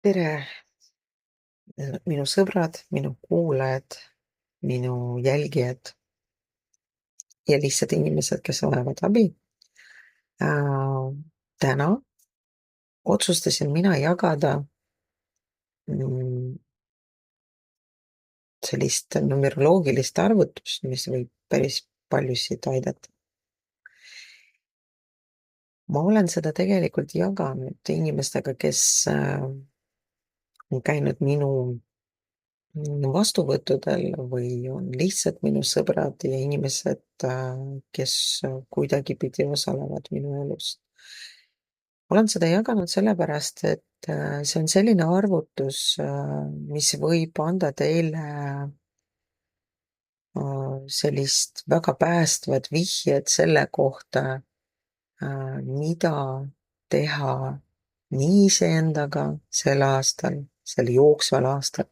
Tere, minu sõbrad, minu kuulajad, minu jälgijad ja lihtsalt inimesed, kes vajavad abi. Täna otsustasin mina jagada sellist numeroloogilist arvutust, mis võib päris paljusid aidata. Ma olen seda tegelikult jaganud inimestega, kes on käinud minu vastuvõttudel või on lihtsalt minu sõbrad ja inimesed, kes kuidagipidi osalevad minu elus. Olen seda jaganud sellepärast, et see on selline arvutus, mis võib anda teile sellist väga päästvat vihjet selle kohta, mida teha nii iseendaga sel aastal, sel jooksval aastal,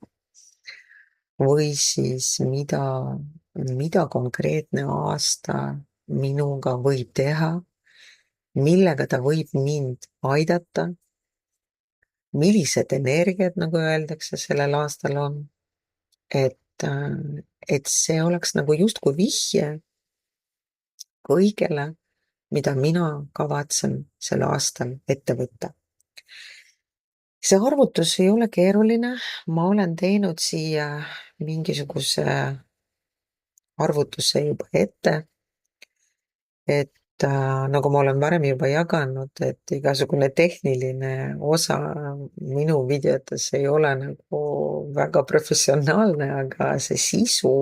või siis mida konkreetne aasta minuga võib teha, millega ta võib mind aidata, millised energiad, nagu öeldakse, sellel aastal on, et see oleks nagu justkui vihje kõigele, mida mina kavatsen sel aastal ette võtta. See arvutus ei ole keeruline, ma olen teinud siia mingisuguse arvutuse juba ette, et nagu ma olen varem juba jaganud, et igasugune tehniline osa minu videotes ei ole nagu väga professionaalne, aga see sisu,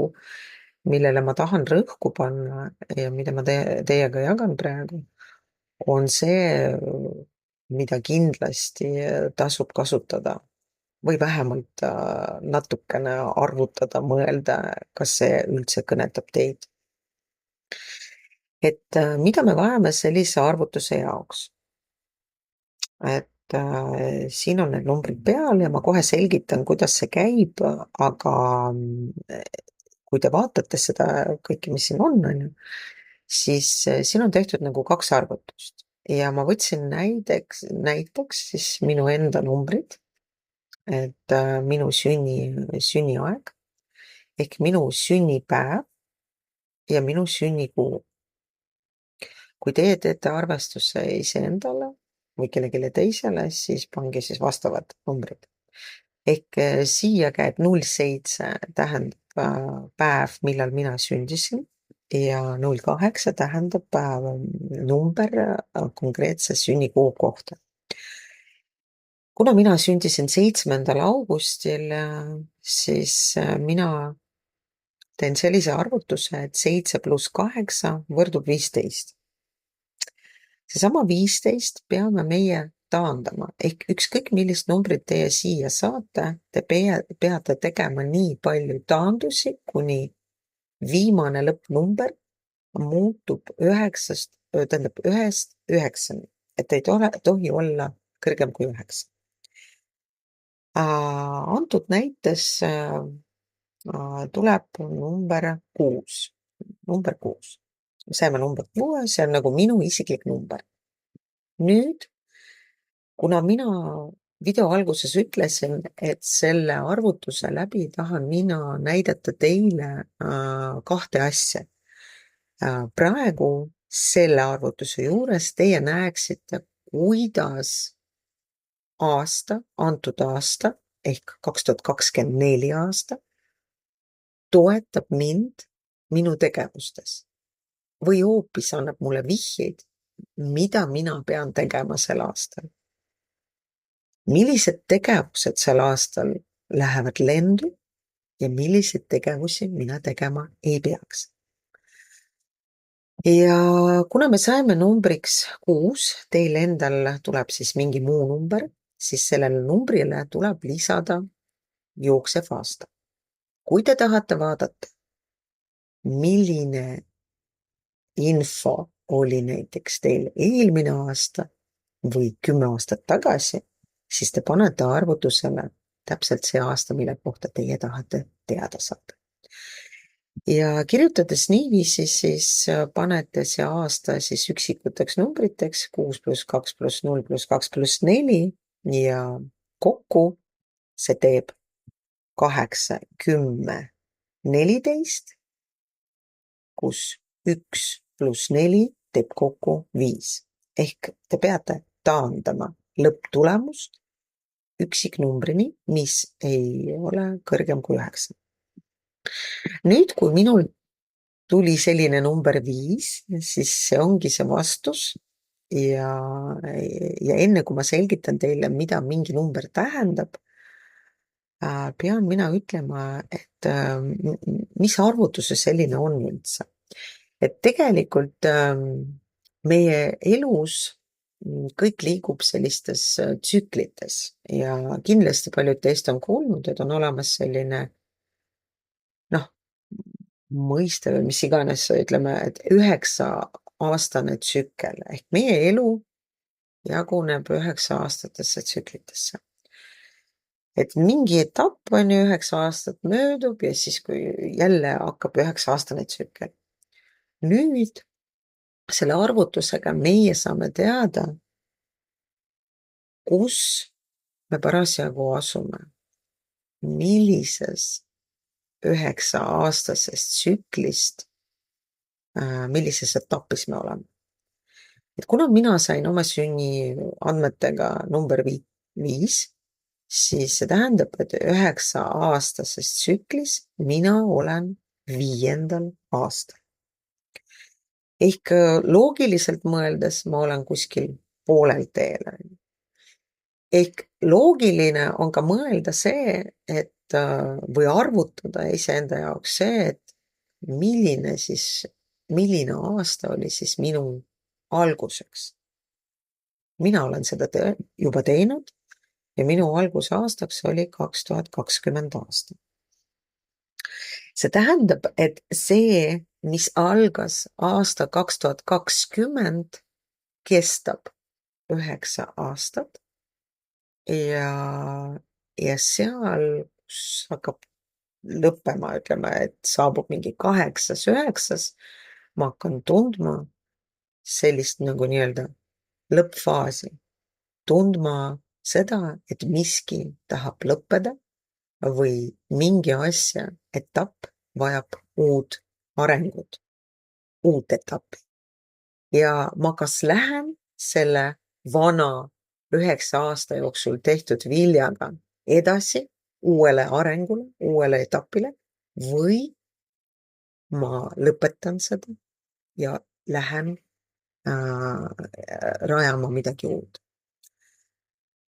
millele ma tahan rõhku panna ja mida ma teiega jagan praegu, on see, mida kindlasti tasub kasutada või vähemalt natukene arvutada, mõelda, kas see üldse kõnetab teid. Et mida me vajame sellise arvutuse jaoks? Et siin on need numbrid peal ja ma kohe selgitan, kuidas see käib, aga kui te vaatate seda kõike, mis siin on ju, siis siin on tehtud nagu 2 arvutust ja ma võtsin näiteks siis minu enda numbrid, et minu sünniaeg ehk minu sünnipäev ja minu sünnikuu. Kui teie teete arvestuse iseendale või kellelegi teisele, siis pange siis vastavad numbrid. Ehk siia käib 07 tähendab päev, millal mina sündisin ja 08 tähendab number konkreetse sünnikuu kohta. Kuna mina sündisin 7. augustil, siis mina teen sellise arvutuse, et 7 + 8 võrdub 15. Seesama 15 peame meie taandama, ehk ükskõik millist numbrit teie siia saate, te peate tegema nii palju taandusi, kuni viimane lõppnumber muutub 9-st 9-ni, et ei tohi olla kõrgem kui 9. Antud näites tuleb number 6. Number 6. Saime number 6, see on nagu minu isiklik number. Nüüd, kuna mina video alguses ütlesin, et selle arvutuse läbi tahan mina näidata teile 2 asja. Praegu selle arvutuse juures teie näeksite, kuidas antud aasta ehk 2024 aasta toetab mind minu tegevustes või hoopis annab mulle vihjeid, mida mina pean tegema sel aastal. Millised tegevused sel aastal lähevad lendu ja milliseid tegevusi mina tegema ei peaks. Ja kuna me saime numbriks 6, teil endal tuleb siis mingi muu number, siis sellele numbrile tuleb lisada jooksev aasta. Kui te tahate vaadata, milline info oli näiteks teil eelmine aasta või 10 aastat tagasi, siis te panete arvutusele täpselt see aasta, mille kohta teie tahate teada saada. Ja kirjutades niiviisi, siis panete see aasta siis üksikuteks numbriteks 6 + 2 + 0 + 2 + 4 ja kokku see teeb 8, 10, 14, kus 1 + 4 teeb kokku 5. Ehk te peate taandama lõpptulemust üksiknumbrini, mis ei ole kõrgem kui 9. Nüüd, kui minul tuli selline number 5, siis see ongi see vastus. Ja, ja enne kui ma selgitan teile, mida mingi number tähendab, pean mina ütlema, et mis arvutus see selline on üldse. Et tegelikult meie elus kõik liigub sellistes tsüklites ja kindlasti paljud teist on kuulnud, et on olemas selline noh, mõiste või mis iganes, ütleme, et 9-aastane tsükkel ehk meie elu jaguneb 9-aastatesse tsüklitesse. Et mingi etapp on ju 9 aastat möödub ja siis, kui jälle hakkab 9-aastane tsükkel. Nüüd selle arvutusega meie saame teada, kus me parasjagu asume, millises 9-aastasest tsüklist, millises etapis me oleme. Et kuna mina sain oma sünniandmetega number 5, siis see tähendab, et 9-aastases tsüklis mina olen 5. aastal. Ehk loogiliselt mõeldes ma olen kuskil poolel teel. Ehk loogiline on ka mõelda see, et või arvutada iseenda jaoks see, et milline aasta oli siis minu alguseks. Mina olen seda juba teinud ja minu algusaastaks oli 2020 aasta. See tähendab, et see, mis algas aasta 2020, kestab 9 aastat ja seal, kus hakkab lõppema, ütleme, et saabub mingi 8., 9, ma hakkan tundma sellist nagu nii-öelda lõppfaasi, tundma seda, et miski tahab lõppeda või mingi asja etapp vajab uut arengut, uut etappi. Ja ma kas lähen selle vana 9 aasta jooksul tehtud viljaga edasi uuele arengule, uuele etapile või ma lõpetan seda ja lähen rajama midagi uut.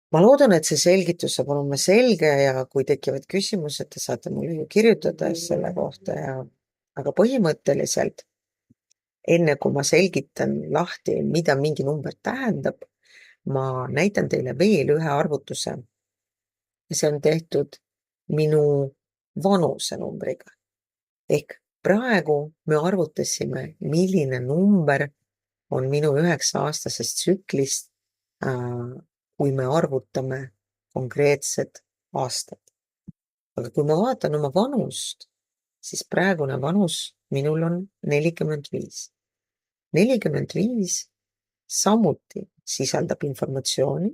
Ma loodan, et see selgitus saab olema selge ja kui tekivad küsimused, te saate mulle ju kirjutada selle kohta aga põhimõtteliselt enne kui ma selgitan lahti, mida mingi number tähendab, ma näitan teile veel ühe arvutuse. See on tehtud minu vanuse numbriga. Ehk praegu me arvutasime, milline number on minu 9-aastasest tsüklist, kui me arvutame konkreetsed aastad. Aga kui ma vaatan oma vanust, siis praegune vanus minul on 45. 45 samuti sisaldab informatsiooni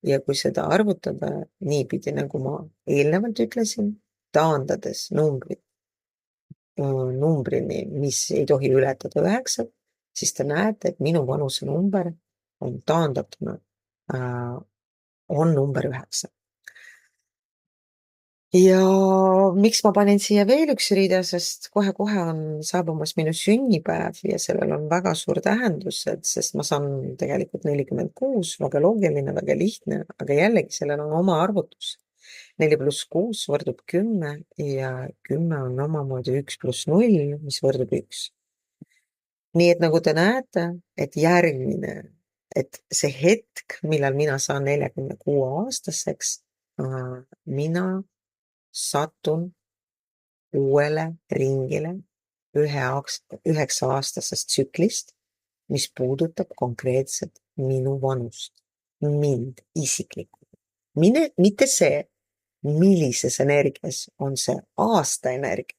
ja kui seda arvutada niipidi, nagu ma eelnevalt ütlesin, taandades numbrini, mis ei tohi ületada 9, siis te näete, et minu vanuse number on taandatuna on number 9. Ja miks ma panin siia veel üks rida, sest kohe-kohe on saabumas minu sünnipäev ja sellel on väga suur tähendus, sest ma saan tegelikult 46, väga loogiline, väga lihtne, aga jällegi sellel on oma arvutus. 4 + 6 võrdub 10 ja 10 on omamoodi 1 + 0, mis võrdub 1. Nii et nagu te näete, et et see hetk, millal mina saan 46-aastaseks, mina satun uuele ringile 9-aastasest tsüklist, mis puudutab konkreetselt minu vanust, mind isiklikult. Mitte see, millises energias on see aastaenergia,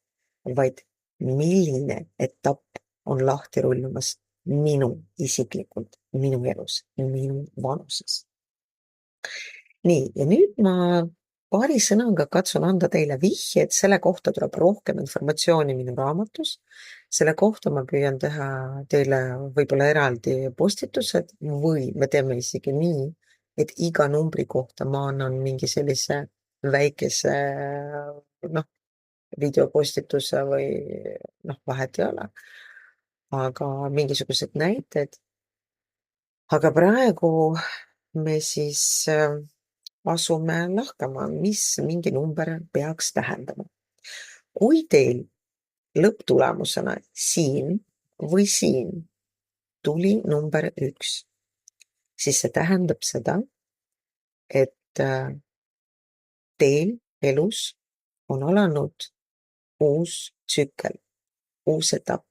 vaid milline etapp on lahti rullumas minu isiklikult, minu elus, minu vanuses. Nii, ja nüüd ma paari sõnaga katsun anda teile vihje, et selle kohta tuleb rohkem informatsiooni minu raamatus. Selle kohta ma püüan teha teile võib-olla eraldi postitused või me teeme isegi nii, et iga numbri kohta ma annan mingi sellise väikese noh, videopostituse või vahet ei ole, aga mingisugused näited. Aga praegu me siis asume lahkama, mis mingi number peaks tähendama. Kui teil lõpptulemusena siin või siin tuli number 1, siis see tähendab seda, et teil elus on alanud uus tsükkel, uus etapp.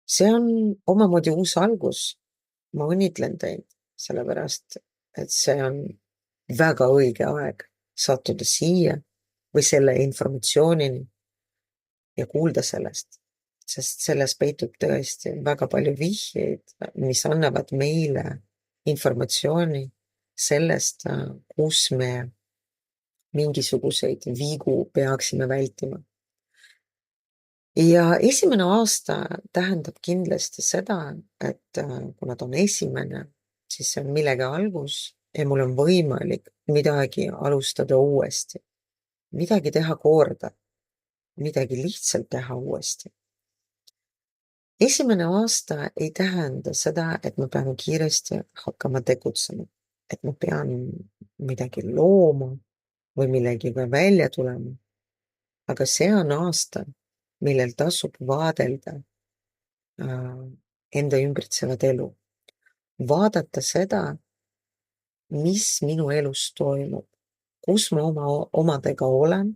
See on omamoodi uus algus. Ma õnnitlen teid, sellepärast et see on väga õige aeg sattuda siia või selle informatsioonini ja kuulda sellest, sest selles peitub tõesti väga palju vihjeid, mis annavad meile informatsiooni sellest, kus me mingisuguseid vigu peaksime vältima. Ja esimene aasta tähendab kindlasti seda, et kuna ta on esimene, siis see on millegi algus ja mul on võimalik midagi alustada uuesti, midagi teha korda, midagi lihtsalt teha uuesti. Esimene aasta ei tähenda seda, et ma pean kiiresti hakkama tegutsema, et ma pean midagi looma või millegiga välja tulema. Aga see on aasta, millel tasub vaadelda enda ümbritsevat elu. Vaadata seda, mis minu elus toimub, kus ma oma omadega olen,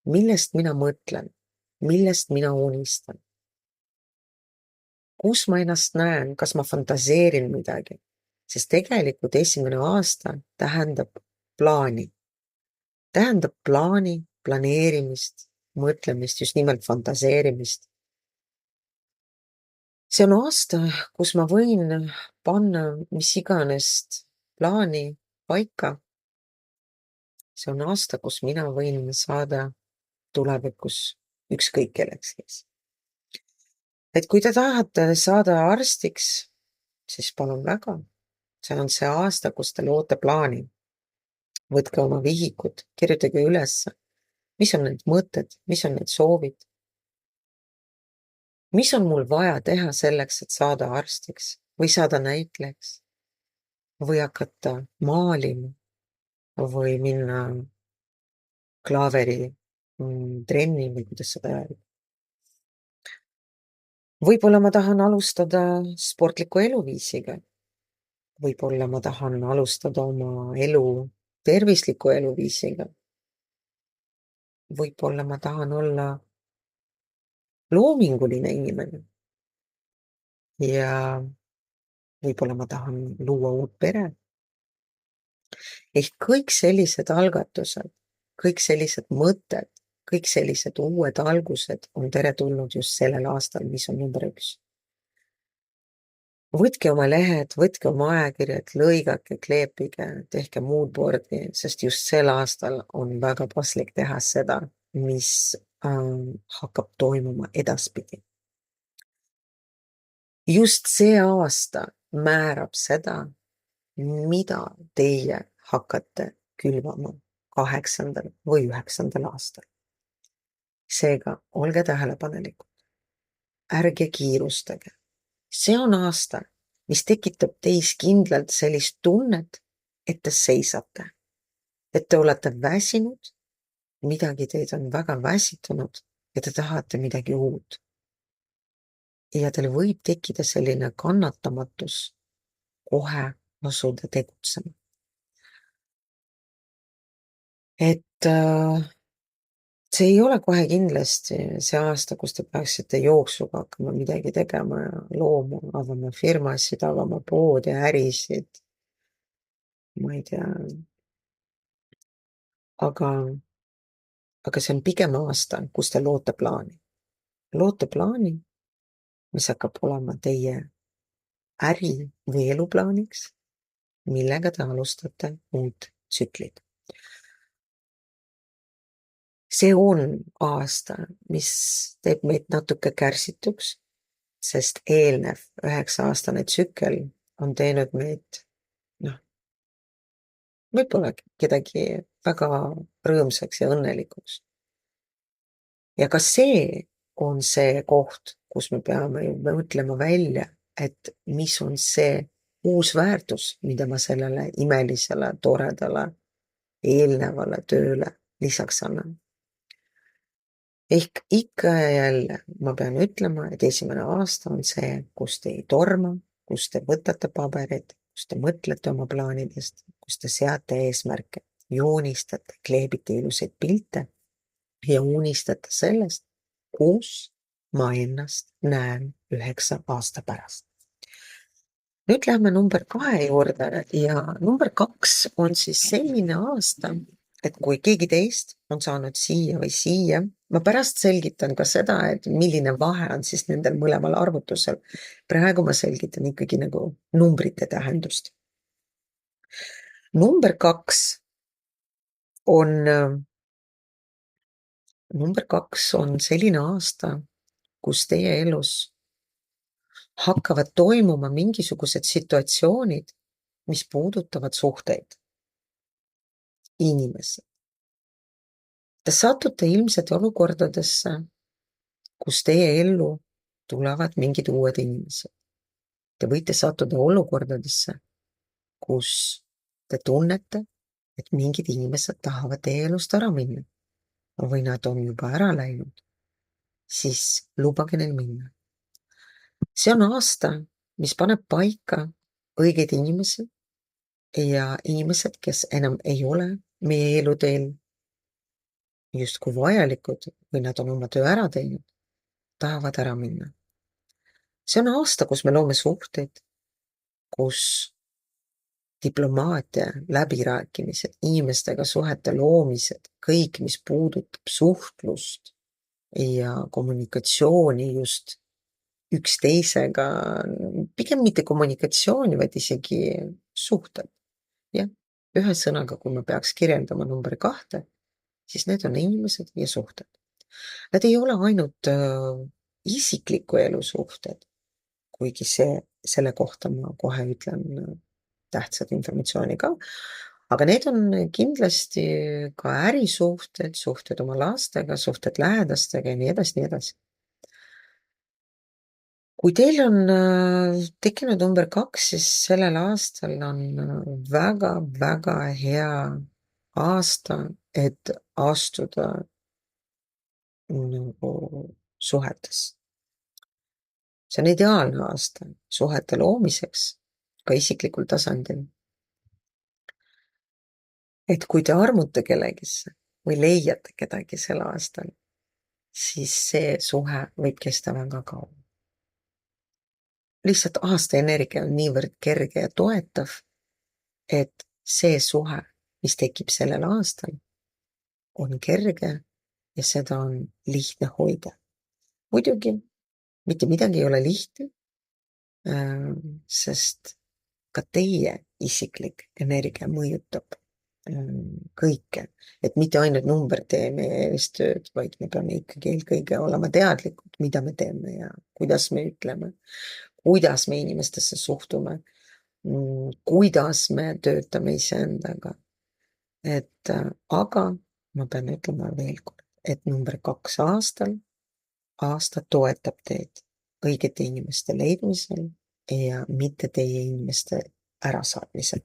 millest mina mõtlen, millest mina unistan. Kus ma ennast näen, kas ma fantaseerin midagi, sest tegelikult esimene aasta tähendab plaani. Tähendab plaani, planeerimist, mõtlemist, just nimelt fantaseerimist. See on aasta, kus ma võin panna mis iganes plaani paika. See on aasta, kus mina võin saada tulevikus ükskõik kelleks. Et kui te tahate saada arstiks, siis palun väga. See on see aasta, kus te loote plaani. Võtke oma vihikud, kirjutage ülesse, mis on need mõtted, mis on need soovid. Mis on mul vaja teha selleks, et saada arstiks või saada näitlejaks või hakata maalima või minna klaaveri trenni või kuidas seda öelda. Võib-olla ma tahan alustada sportliku eluviisiga. Võib-olla ma tahan alustada oma elu tervisliku eluviisiga. Võib-olla ma tahan olla loominguline inimene ja võib-olla ma tahan luua uut pere. Ehk kõik sellised algatused, kõik sellised mõtted, kõik sellised uued algused on teretulnud just sellel aastal, mis on number 1. Võtke oma lehed, võtke oma ajakirjad, lõigake, kleepige, tehke moodboardi, sest just sel aastal on väga paslik teha seda, mis hakkab toimuma edaspidi. Just see aasta määrab seda, mida teie hakkate külvama 8. või 9. aastal. Seega olge tähelepanelikud. Ärge kiirustage. See on aasta, mis tekitab teis kindlalt sellist tunnet, et te seisate. Et te olete väsinud, midagi teid on väga väsitunud ja te tahate midagi uut. Ja teil võib tekkida selline kannatamatus kohe asuda tegutsema. Et see ei ole kohe kindlasti see aasta, kus te peaksite jooksuga hakkama midagi tegema ja looma, avama firmasid, avama poodi, ärisid. Ma ei tea. Aga see on pigem aasta, kus te loote plaani. Loote plaani, mis hakkab olema teie äri või eluplaaniks, millega te alustate uut tsüklit. see on aasta, mis teeb meid natuke kärsituks, sest eelnev 9-aastane tsükkel on teinud meid, noh, võib-olla kedagi väga rõõmsaks ja õnnelikuks. Ja ka see on see koht, kus me peame ju mõtlema välja, et mis on see uus väärtus, mida ma sellele imelisele, toredale, eelnevale tööle lisaks annan. Ehk ikka ja jälle ma pean ütlema, et esimene aasta on see, kus te ei torma, kus te võtate paberid, kus te mõtlete oma plaanidest, kus te seate eesmärke, joonistate, kleebite ilusaid pilte ja unistate sellest, kus ma ennast näen 9 aasta pärast. Nüüd lähme number 2 juurde ja number 2 on siis selline aasta, et kui keegi teist on saanud siia või siia, ma pärast selgitan ka seda, et milline vahe on siis nendel mõlemal arvutusel. Praegu ma selgitan ikkagi nagu numbrite tähendust. Number 2 on selline aasta, kus teie elus hakkavad toimuma mingisugused situatsioonid, mis puudutavad suhteid, inimesi. Te satute ilmselt olukordadesse, kus teie ellu tulevad mingid uued inimesed. Te võite sattuda olukordadesse, kus te tunnete, et mingid inimesed tahavad teie elust ära minna või nad on juba ära läinud, siis lubage neil minna. See on aasta, mis paneb paika õigeid inimesi ja inimesed, kes enam ei ole meie eluteel justkui vajalikud või nad on oma töö ära teinud, tahavad ära minna. See on aasta, kus me loome suhteid, kus diplomaatia, läbirääkimised, inimestega suhete loomised, kõik, mis puudutab suhtlust ja kommunikatsiooni just üksteisega, pigem mitte kommunikatsiooni, vaid isegi suhted. Jah, ühe sõnaga, kui ma peaks kirjeldama number 2, siis need on inimesed ja suhted. Nad ei ole ainult isikliku elu suhted, kuigi selle kohta ma kohe ütlen tähtsat informatsiooni ka, aga need on kindlasti ka ärisuhted, suhted oma lastega, suhted lähedastega ja nii edasi, nii edasi. Kui teil on tekkinud number 2, siis sellel aastal on väga-väga hea aasta, et astuda nagu suhetes. See on ideaalne aasta suhete loomiseks ka isiklikul tasandil. Et kui te armute kellegisse või leiate kedagi sel aastal, siis see suhe võib kesta väga kaua. Lihtsalt aasta energia on niivõrd kerge ja toetav, et see suhe, mis tekib sellel aastal, on kerge ja seda on lihtne hoida. Muidugi, mitte midagi ei ole lihtne, sest ka teie isiklik energia mõjutab kõike, et mitte ainult number tee meie eest tööd, vaid me peame ikkagi eelkõige olema teadlikud, mida me teeme ja kuidas me ütleme, kuidas me inimestesse suhtume, kuidas me töötame iseendaga. Aga ma pean ütlema veel kord, et number 2 aasta toetab teid õigete inimeste leidmisel ja mitte teie inimeste ärasaatmisel.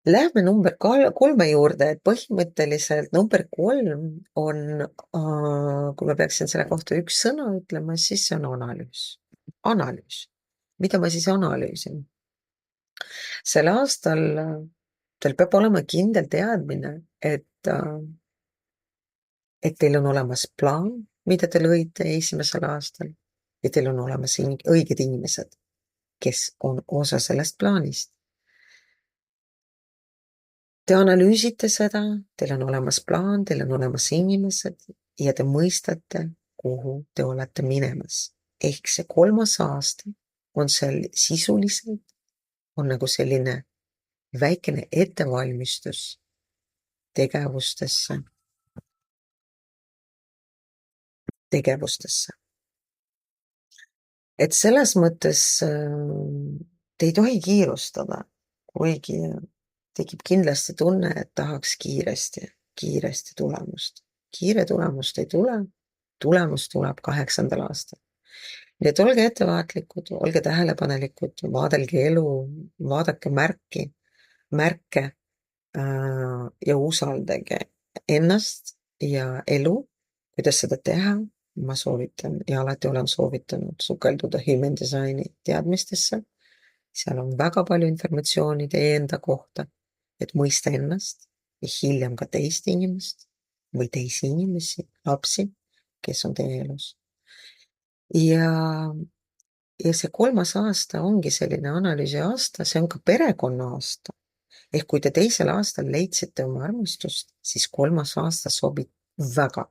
Lähme number 3 juurde, et põhimõtteliselt number 3 on, kui ma peaksin selle kohta üks sõna ütlema, siis see on analüüs. Analüüs. Mida ma siis analüüsin? Sel aastal teil peab olema kindel teadmine, et teil on olemas plaan, mida te lõite esimesel aastal ja teil on olemas õiged inimesed, kes on osa sellest plaanist. Te analüüsite seda, teil on olemas plaan, teil on olemas inimesed ja te mõistate, kuhu te olete minemas. Ehk see 3. aasta on seal sisuliselt, on nagu selline väikene ettevalmistus tegevustesse, tegevustesse. Et selles mõttes te ei tohi kiirustada, kuigi tekib kindlasti tunne, et tahaks kiiresti tulemust. Kiire tulemust ei tule, tulemus tuleb 8. aastal. Nii et olge ettevaatlikud, olge tähelepanelikud, vaadelge elu, vaadake märke ja usaldage ennast ja elu. Kuidas seda teha? Ma soovitan ja alati olen soovitanud sukelduda Human Designi teadmistesse. Seal on väga palju informatsiooni teie enda kohta, et mõista ennast ja hiljem ka teist inimest või teisi inimesi, lapsi, kes on teie elus. Ja, ja see 3. aasta ongi selline analüüsi aasta, see on ka perekonna aasta. Ehk kui te 2. aastal leidsite oma armastust, siis 3. aasta sobib väga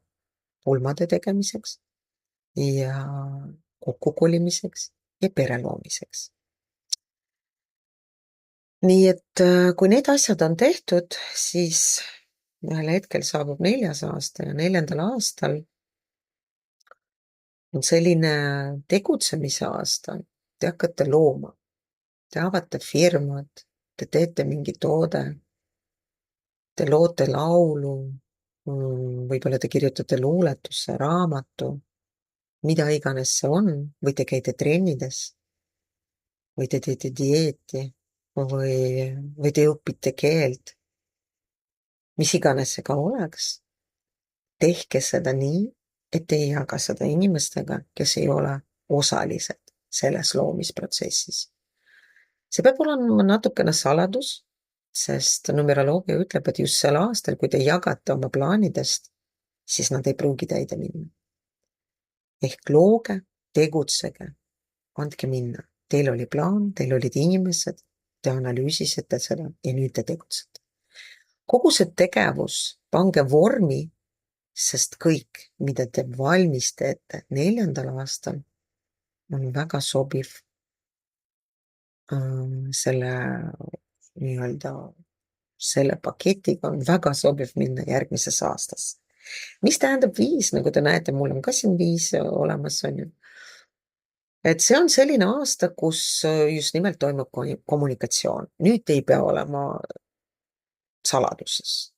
pulmade tegemiseks ja kokkukolimiseks ja pere loomiseks. Nii et kui need asjad on tehtud, siis ühel hetkel saabub 4. aasta ja 4. aastal on selline tegutsemise aasta. Te hakkate looma, te avate firmad, te teete mingi toode, te loote laulu, võib-olla te kirjutate luuletusse, raamatu, mida iganes see on, või te käite trennides, või te teete dieeti, või te õpite keelt, mis iganes see ka oleks. Tehke seda nii, et te ei jaga seda inimestega, kes ei ole osalised selles loomisprotsessis. See peab olema natukene saladus, sest numeroloogia ütleb, et just sel aastal, kui te jagate oma plaanidest, siis nad ei pruugi täide minna. Ehk looge, tegutsege, andke minna. Teil oli plaan, teil olid inimesed, te analüüsisite seda ja nüüd te tegutsete. Kogu see tegevus, pange vormi, sest kõik, mida te valmis teete 4. aastal, on väga sobiv selle nii-öelda selle paketiga on väga sobiv minna järgmises aastas. Mis tähendab 5, nagu te näete, mul on ka siin 5 olemas, on ju. Et see on selline aasta, kus just nimelt toimub kommunikatsioon. Nüüd ei pea olema saladuses.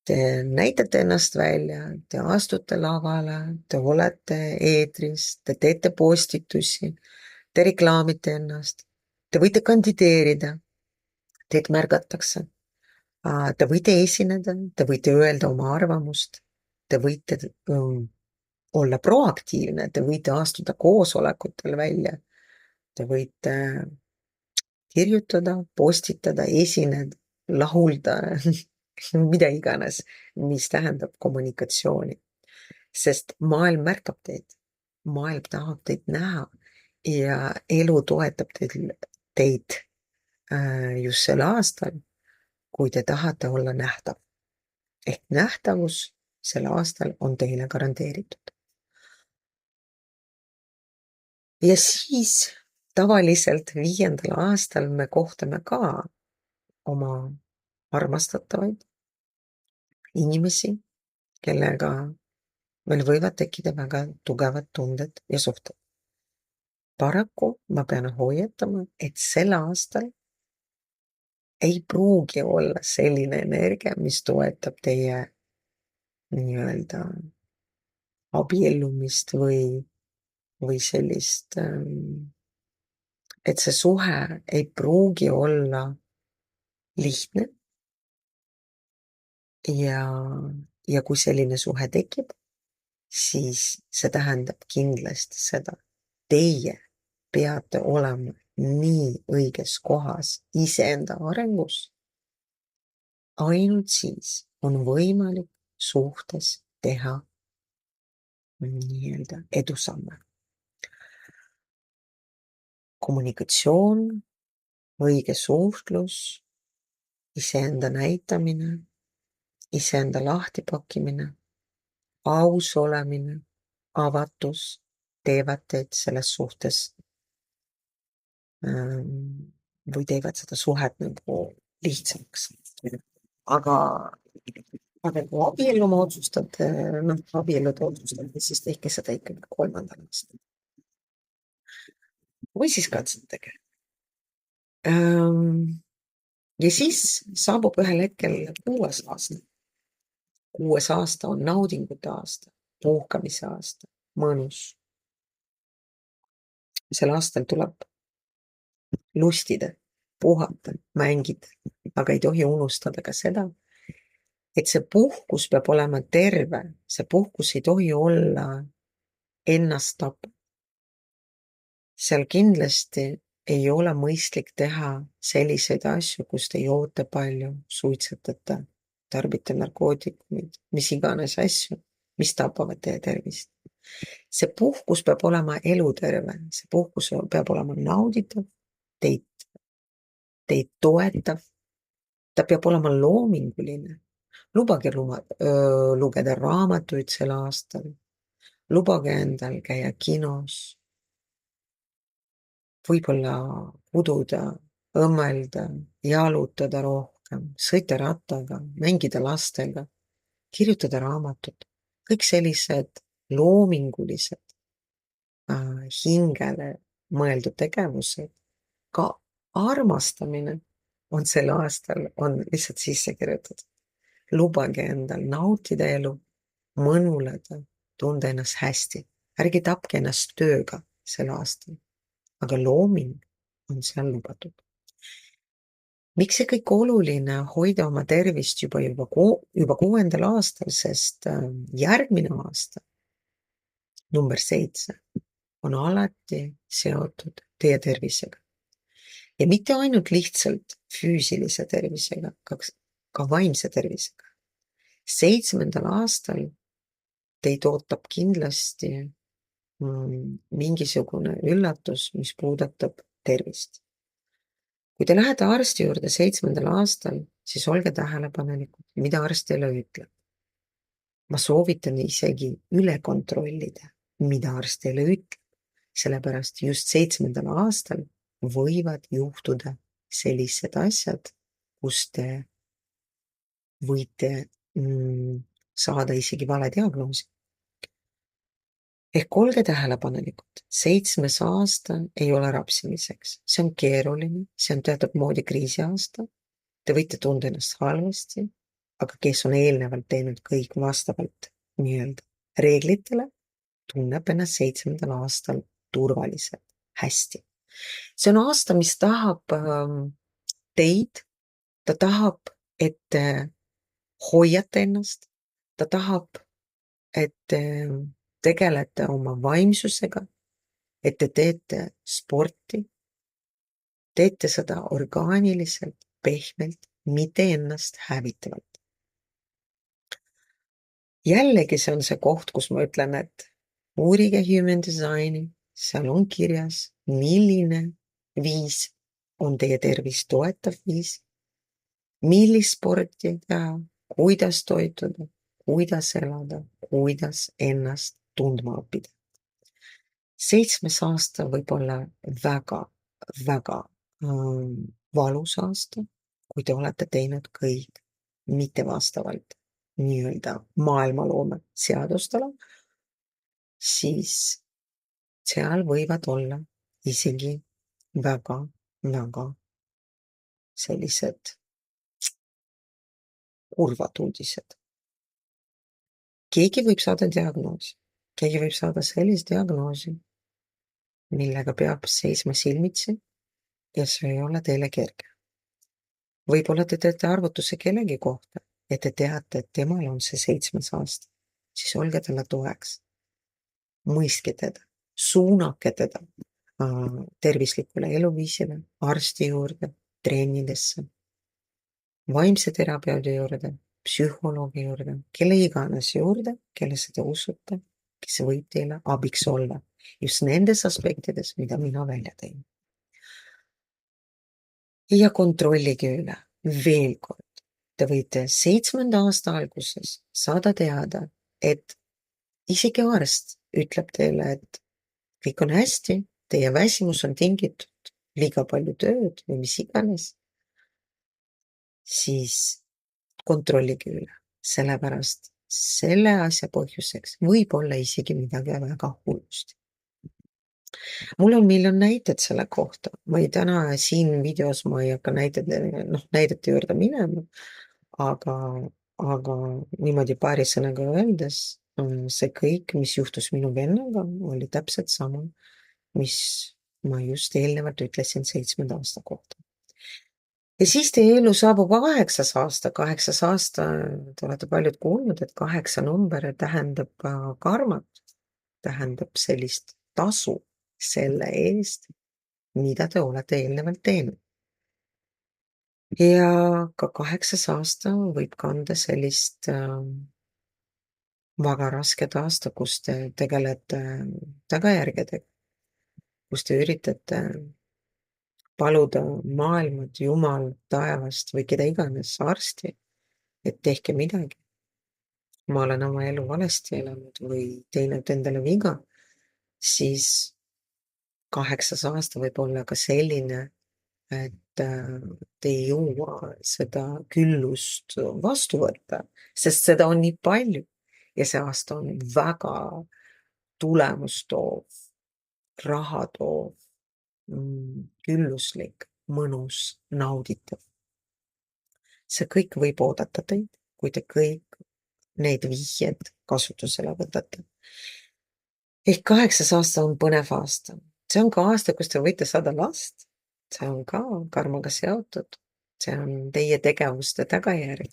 Te näitate ennast välja, te astute lavale, te olete eetris, te teete postitusi, te reklaamite ennast, te võite kandideerida, teid märgatakse. Te võite esineda, te võite öelda oma arvamust, te võite olla proaktiivne, te võite astuda koosolekutel välja, te võite kirjutada, postitada, esineda, lahulda, mida iganes, mis tähendab kommunikatsiooni. Sest maailm märkab teid, maailm tahab teid näha ja elu toetab teid just sel aastal, kui te tahate olla nähtav. Ehk nähtavus sel aastal on teile garanteeritud. Ja siis tavaliselt 5. aastal me kohtame ka oma armastatavaid inimesi, kellega meil võivad tekkida väga tugevad tunded ja suhted. Paraku ma pean hoiatama, et sel aastal ei pruugi olla selline energia, mis toetab teie nii-öelda abiellumist või sellist, et see suhe ei pruugi olla lihtne. Ja kui selline suhe tekib, siis see tähendab kindlasti seda, teie peate olema nii õiges kohas iseenda arengus. Ainult siis on võimalik suhtes teha nii-öelda edusamme. Kommunikatsioon, õige suhtlus, iseenda näitamine, iseenda lahtipakkimine, aus olemine, avatus teevad teid selles suhtes või teevad seda suhet nagu lihtsamaks. Aga aga kui abielluma otsustate, noh, abielluda otsustate, siis tehke seda ikkagi 3. aastal. Või siis katsetage. Ja siis saabub ühel hetkel 6. aasta. 6. aasta on naudingute aasta, puhkamise aasta, mõnus. Sel aastal tuleb lustida, puhata, mängida, aga ei tohi unustada ka seda, et see puhkus peab olema terve, see puhkus ei tohi olla ennastappav. Seal kindlasti ei ole mõistlik teha selliseid asju, kus te joote palju, suitsetate, tarbite narkootikumid, mis iganes asju, mis tapavad teie tervist. See puhkus peab olema eluterve, see puhkus peab olema nauditav, teid toetav, ta peab olema loominguline. Lubage lugeda raamatuid sel aastal, lubage endal käia kinos, võib-olla ududa, õmmelda, jalutada rohkem, sõita rattaga, mängida lastega, kirjutada raamatut. Kõik sellised loomingulised hingele mõeldud tegevused, ka armastamine on sel aastal, on lihtsalt sisse kirjutatud. Lubage endal nautida elu, mõnuleda, tunda ennast hästi. Ärge tapke ennast tööga sel aastal, aga looming on seal lubatud. Miks see kõik oluline hoida oma tervist juba 6. aastal, sest järgmine aasta, number 7, on alati seotud teie tervisega. Ja mitte ainult lihtsalt füüsilise tervisega, ka vaimse tervisega. 7. aastal teid ootab kindlasti mingisugune üllatus, mis puudutab tervist. Kui te lähete arsti juurde 7. aastal, siis olge tähelepanelikud, mida arst teile ütleb. Ma soovitan isegi üle kontrollida, mida arst teile ütleb, sellepärast just 7. aastal võivad juhtuda sellised asjad, kus te võite saada isegi vale diagnoosi. Ehk olge tähelepanelikud, 7. aasta ei ole rapsimiseks, see on keeruline, see on teatud moodi kriisiaasta, te võite tunda ennast halvasti, aga kes on eelnevalt teinud kõik vastavalt nii-öelda reeglitele, tunneb ennast 7. aastal turvaliselt, hästi. See on aasta, mis tahab teid, ta tahab, et te hoiate ennast, ta tahab, et te tegelete oma vaimsusega, et te teete sporti, teete seda orgaaniliselt, pehmelt, mitte ennast hävitavalt. Jällegi see on see koht, kus ma ütlen, et uurige human designi, seal on kirjas, milline viis on teie tervist toetav viis, millist sporti teha, kuidas toituda, kuidas elada, kuidas ennast tundma õppida. 7. aasta võib olla väga, väga valus aasta, kui te olete teinud kõik mitte vastavalt nii-öelda maailmaloome seadustele, siis seal võivad olla isegi väga, väga sellised kurvad uudised. Keegi võib saada diagnoosi, keegi võib saada sellist diagnoosi, millega peab seisma silmitsi ja see ei ole teile kerge. Võib-olla te teete arvutuse kellegi kohta ja te teate, et temal on see 7. aasta, siis olge talle toeks. Mõistke teda, suunake teda tervislikule eluviisile, arsti juurde, trennidesse, vaimse terapeudi juurde, psühholoogi juurde, kelle iganes juurde, kellesse te usute, kes võib teile abiks olla just nendes aspektides, mida mina välja tõin. Ja kontrollige üle, veel kord. Te võite 7. aasta alguses saada teada, et isegi arst ütleb teile, et kõik on hästi, teie väsimus on tingitud liiga palju tööd või mis iganes, siis kontrollige üle. sellepärast selle asja põhjuseks võib olla isegi midagi väga hullust. mul on miljon näidet selle kohta, ma ei täna siin videos ma ei hakka näidete juurde minema, aga, aga niimoodi paari sõnaga öeldes, see kõik, mis juhtus minu vennaga, oli täpselt sama, mis ma just eelnevalt ütlesin 7. aasta kohta. Ja siis teie ellu saabub 8. aasta. 8. aasta, te olete paljud kuulnud, et 8 number tähendab karmat, tähendab sellist tasu selle eest, mida te olete eelnevalt teinud. Ja ka 8. aasta võib kanda sellist väga rasket aasta, kus te tegelete tagajärgedega, kus te üritate paluda maailmat, Jumal, taevast või keda iganes, arsti, et tehke midagi. Ma olen oma elu valesti elanud või teinud endale viga, siis 8. aasta võib olla ka selline, et te ei jõua seda küllust vastu võtta, sest seda on nii palju ja see aasta on väga tulemustoov, raha toov, külluslik, mõnus, nauditav. See kõik võib oodata teid, kui te kõik need vihjed kasutusele võtate. Ehk 8. aasta on põnev aasta. See on ka aasta, kus te võite saada last. See on ka karmaga seotud. See on teie tegevuste tagajärg,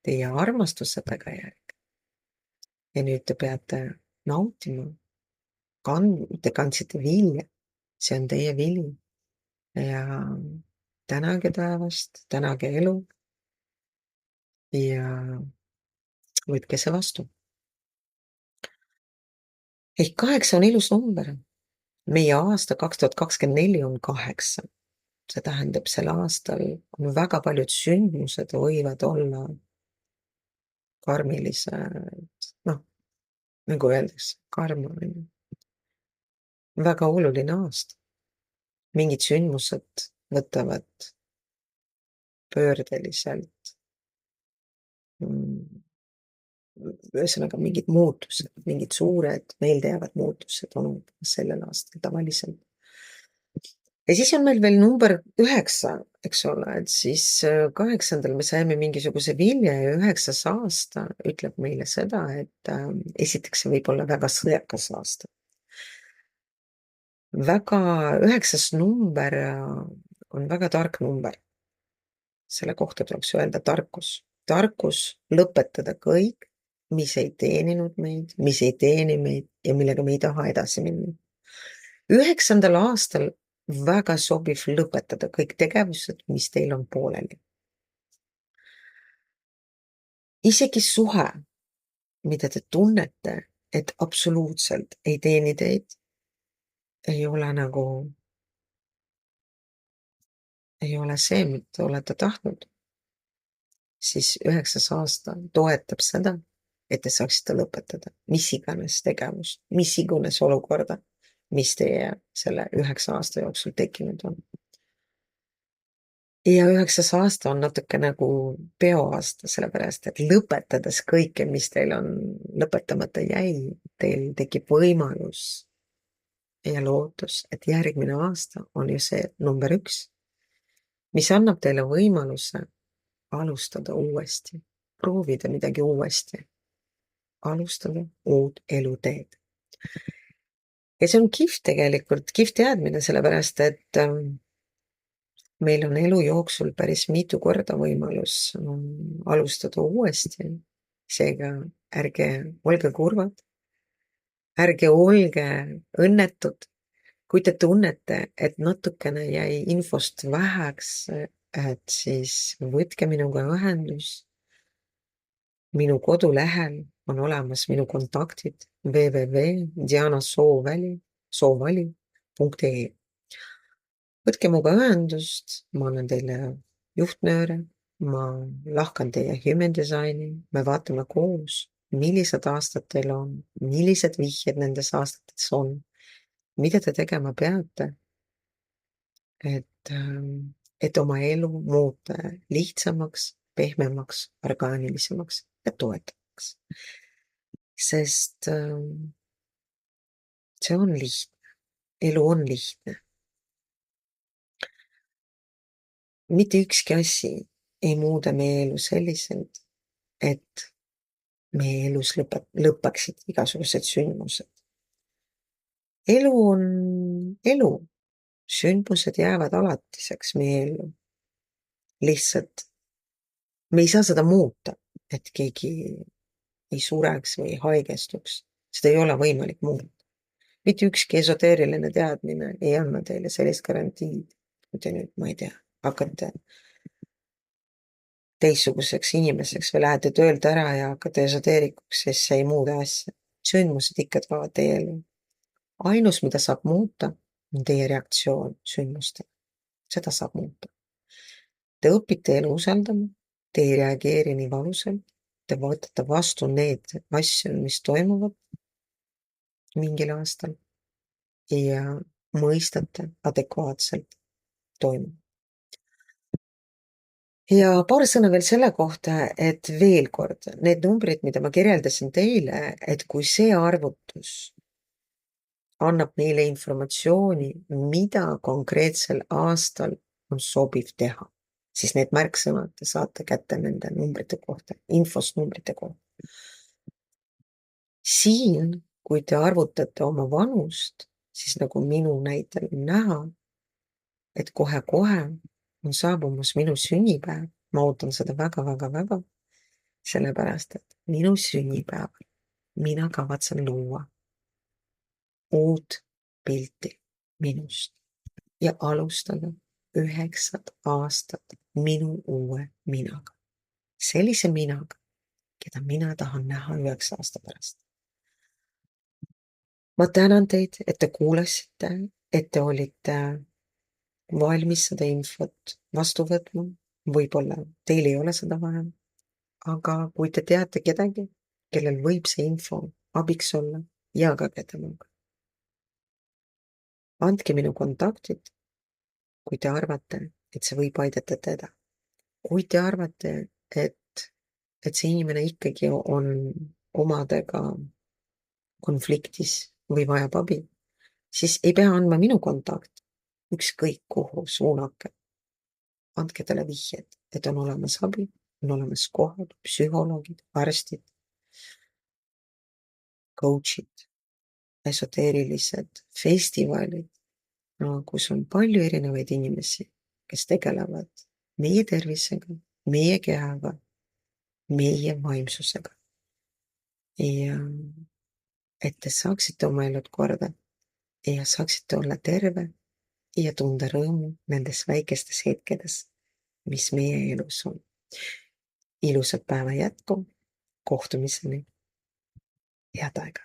teie armastuse tagajärg. Ja nüüd te peate nautima. Te kandsite vilja. See on teie vili. Ja tänage taevast, tänage elu. Ja võtke see vastu. Ehk 8 on ilus number. Meie aasta 2024 on 8. See tähendab, sel aastal on väga paljud sündmused võivad olla karmilised, nagu öeldakse, karma on väga oluline aasta. Mingid sündmused võtavad pöördeliselt, ühesõnaga mingid muutused, mingid suured meeldejäävad muutused on sellel aastal tavaliselt. Ja siis on meil veel number 9, eks ole, et siis 8. me saime mingisuguse vilja ja 9. aasta ütleb meile seda, et esiteks see võib olla väga sõjakas aasta. Väga 9. number on väga tark number. Selle kohta tuleks öelda tarkus. Tarkus lõpetada kõik, mis ei teeninud meid, mis ei teeni meid ja millega me ei taha edasi minna. 9. aastal väga sobiv lõpetada kõik tegevused, mis teil on pooleli. Isegi suhe, mida te tunnete, et absoluutselt ei teeni teid, ei ole see, mida olete tahtnud, siis 9. aasta toetab seda, et te saaksite lõpetada mis iganes tegevust, mis iganes olukorda, mis teie selle 9 aasta jooksul tekkinud on. Ja 9. aasta on natuke nagu peoaasta, sellepärast et lõpetades kõike, mis teil on lõpetamata jäi, teil tekib võimalus ja lootus, et järgmine aasta on ju see number 1, mis annab teile võimaluse alustada uuesti, proovida midagi uuesti, alustada uut eluteed. Ja see on kihvt tegelikult, kihvt teadmine, sellepärast et meil on elu jooksul päris mitu korda võimalus alustada uuesti. Seega ärge olge kurvad, ärge olge õnnetud, kui te tunnete, et natukene jäi infost väheks, et siis võtke minuga ühendus. Minu kodulehel on olemas minu kontaktid www.dianasoovali.ee. Võtke minuga ühendust, ma annan teile juhtnööre, ma lahkan teie human designi, me vaatame koos, millised aastad teil on, millised vihjed nendes aastates on, mida te tegema peate, et oma elu muuta lihtsamaks, pehmemaks, orgaanilisemaks ja toetavaks. Sest see on lihtne, elu on lihtne. Mitte ükski asi ei muuda meie elu selliselt, et meie elus lõppeksid igasugused sündmused. Elu on elu. Sündmused jäävad alatiseks meie ellu. Lihtsalt me ei saa seda muuta, et keegi ei sureks või ei haigestuks. Seda ei ole võimalik muuta. Mitte ükski esoteeriline teadmine ei anna teile sellist garantiid, kui te nüüd, ma ei tea, hakkate teistsuguseks inimeseks või lähete töölt ära ja hakkate esoteerikuks, siis see ei muuda asja. Sündmused ikka tulevad teie ellu. Ainus, mida saab muuta, on teie reaktsioon sündmustele. Seda saab muuta. Te õpite elu usaldama, te ei reageeri nii valusalt, te võtate vastu need asju, mis toimuvad mingil aastal ja mõistate adekvaatselt toimuvat. Ja paar sõna veel selle kohta, et veel kord, need numbrid, mida ma kirjeldasin teile, et kui see arvutus annab meile informatsiooni, mida konkreetsel aastal on sobiv teha, siis need märksõnad te saate kätte nende numbrite kohta, infost numbrite kohta. Siin, kui te arvutate oma vanust, siis nagu minu näitel on näha, et kohe-kohe on saabumas minu sünnipäev. Ma ootan seda väga-väga-väga, sellepärast et minu sünnipäeval mina kavatsen luua uut pilti minust ja alustada 9 aastat minu uue minaga. Sellise minaga, keda mina tahan näha 9 aasta pärast. Ma tänan teid, et te kuulasite, et te olite valmis seda infot vastu võtma. Võib-olla teil ei ole seda vaja, aga kui te teate kedagi, kellel võib see info abiks olla, jagage temaga. Andke minu kontaktid, kui te arvate, et see võib aidata teda. Kui te arvate, et see inimene ikkagi on omadega konfliktis või vajab abi, siis ei pea andma minu kontakti, ükskõik kuhu suunake. Andke talle vihjed, et on olemas abi, on olemas kohad, psühholoogid, arstid, coach'id, esoteerilised festivalid, kus on palju erinevaid inimesi, kes tegelevad meie tervisega, meie kehaga, meie vaimsusega. Ja et te saaksite oma elud korda ja saaksite olla terve ja tunda rõõmu nendes väikestes hetkedes, mis meie elus on. Ilusat päeva jätku, kohtumiseni, head aega!